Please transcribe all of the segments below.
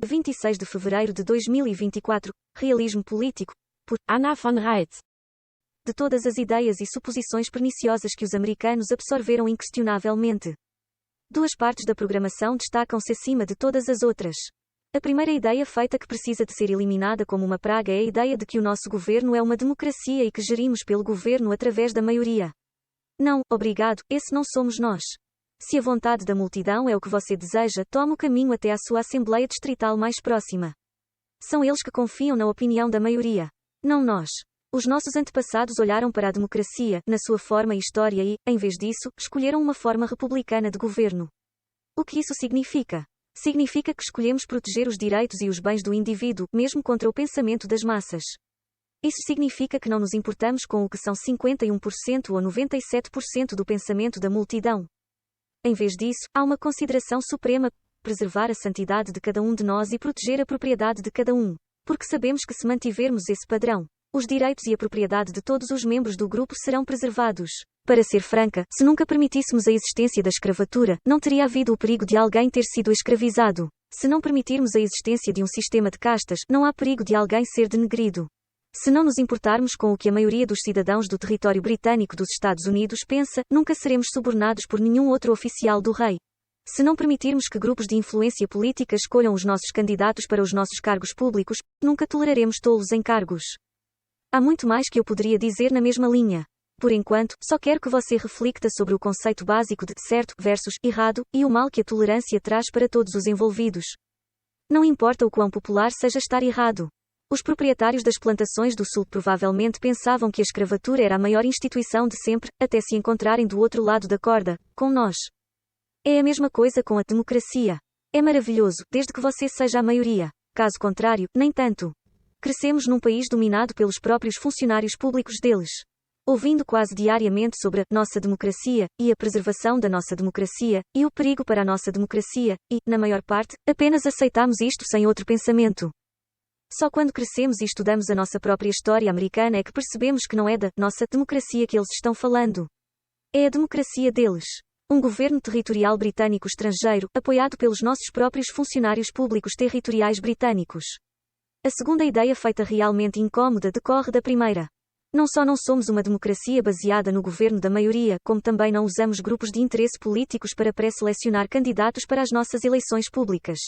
26 de fevereiro de 2024, Realismo Político, por Anna von Reitz. De todas as ideias e suposições perniciosas que os americanos absorveram inquestionavelmente, duas partes da programação destacam-se acima de todas as outras. A primeira ideia feita que precisa de ser eliminada como uma praga é a ideia de que o nosso governo é uma democracia e que gerimos pelo governo através da maioria. Não, obrigado, esse não somos nós. Se a vontade da multidão é o que você deseja, tome o caminho até à sua Assembleia Distrital mais próxima. São eles que confiam na opinião da maioria. Não nós. Os nossos antepassados olharam para a democracia, na sua forma e história e, em vez disso, escolheram uma forma republicana de governo. O que isso significa? Significa que escolhemos proteger os direitos e os bens do indivíduo, mesmo contra o pensamento das massas. Isso significa que não nos importamos com o que são 51% ou 97% do pensamento da multidão. Em vez disso, há uma consideração suprema: preservar a santidade de cada um de nós e proteger a propriedade de cada um. Porque sabemos que se mantivermos esse padrão, os direitos e a propriedade de todos os membros do grupo serão preservados. Para ser franca, se nunca permitíssemos a existência da escravatura, não teria havido o perigo de alguém ter sido escravizado. Se não permitirmos a existência de um sistema de castas, não há perigo de alguém ser denegrido. Se não nos importarmos com o que a maioria dos cidadãos do território britânico dos Estados Unidos pensa, nunca seremos subornados por nenhum outro oficial do rei. Se não permitirmos que grupos de influência política escolham os nossos candidatos para os nossos cargos públicos, nunca toleraremos tolos em cargos. Há muito mais que eu poderia dizer na mesma linha. Por enquanto, só quero que você reflita sobre o conceito básico de certo versus errado e o mal que a tolerância traz para todos os envolvidos. Não importa o quão popular seja estar errado. Os proprietários das plantações do Sul provavelmente pensavam que a escravatura era a maior instituição de sempre, até se encontrarem do outro lado da corda, com nós. É a mesma coisa com a democracia. É maravilhoso, desde que você seja a maioria. Caso contrário, nem tanto. Crescemos num país dominado pelos próprios funcionários públicos deles. Ouvindo quase diariamente sobre a nossa democracia, e a preservação da nossa democracia, e o perigo para a nossa democracia, e, na maior parte, apenas aceitamos isto sem outro pensamento. Só quando crescemos e estudamos a nossa própria história americana é que percebemos que não é da nossa democracia que eles estão falando. É a democracia deles. Um governo territorial britânico estrangeiro, apoiado pelos nossos próprios funcionários públicos territoriais britânicos. A segunda ideia feita realmente incômoda decorre da primeira. Não só não somos uma democracia baseada no governo da maioria, como também não usamos grupos de interesse políticos para pré-selecionar candidatos para as nossas eleições públicas.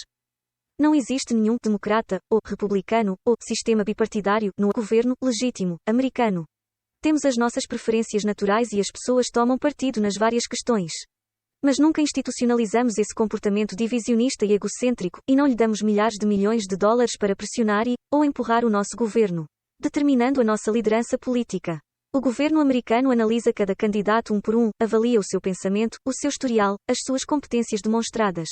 Não existe nenhum democrata, ou republicano, ou sistema bipartidário no governo legítimo americano. Temos as nossas preferências naturais e as pessoas tomam partido nas várias questões. Mas nunca institucionalizamos esse comportamento divisionista e egocêntrico, e não lhe damos milhares de milhões de dólares para pressionar ou empurrar o nosso governo, determinando a nossa liderança política. O governo americano analisa cada candidato um por um, avalia o seu pensamento, o seu historial, as suas competências demonstradas.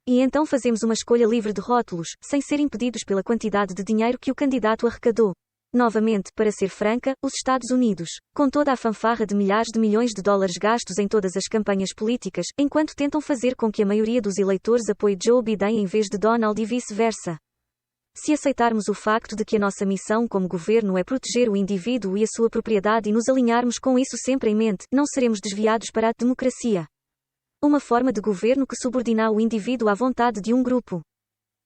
E então fazemos uma escolha livre de rótulos, sem ser impedidos pela quantidade de dinheiro que o candidato arrecadou. Novamente, para ser franca, os Estados Unidos, com toda a fanfarra de milhares de milhões de dólares gastos em todas as campanhas políticas, enquanto tentam fazer com que a maioria dos eleitores apoie Joe Biden em vez de Donald e vice-versa. Se aceitarmos o facto de que a nossa missão como governo é proteger o indivíduo e a sua propriedade e nos alinharmos com isso sempre em mente, não seremos desviados para a democracia. Uma forma de governo que subordina o indivíduo à vontade de um grupo.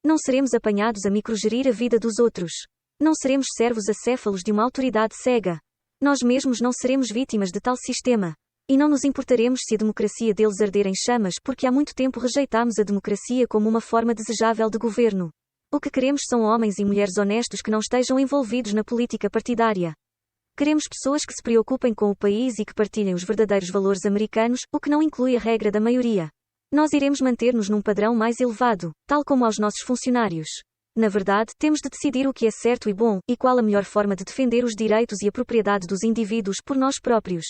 Não seremos apanhados a microgerir a vida dos outros. Não seremos servos acéfalos de uma autoridade cega. Nós mesmos não seremos vítimas de tal sistema. E não nos importaremos se a democracia deles arder em chamas porque há muito tempo rejeitámos a democracia como uma forma desejável de governo. O que queremos são homens e mulheres honestos que não estejam envolvidos na política partidária. Queremos pessoas que se preocupem com o país e que partilhem os verdadeiros valores americanos, o que não inclui a regra da maioria. Nós iremos manter-nos num padrão mais elevado, tal como aos nossos funcionários. Na verdade, temos de decidir o que é certo e bom, e qual a melhor forma de defender os direitos e a propriedade dos indivíduos por nós próprios.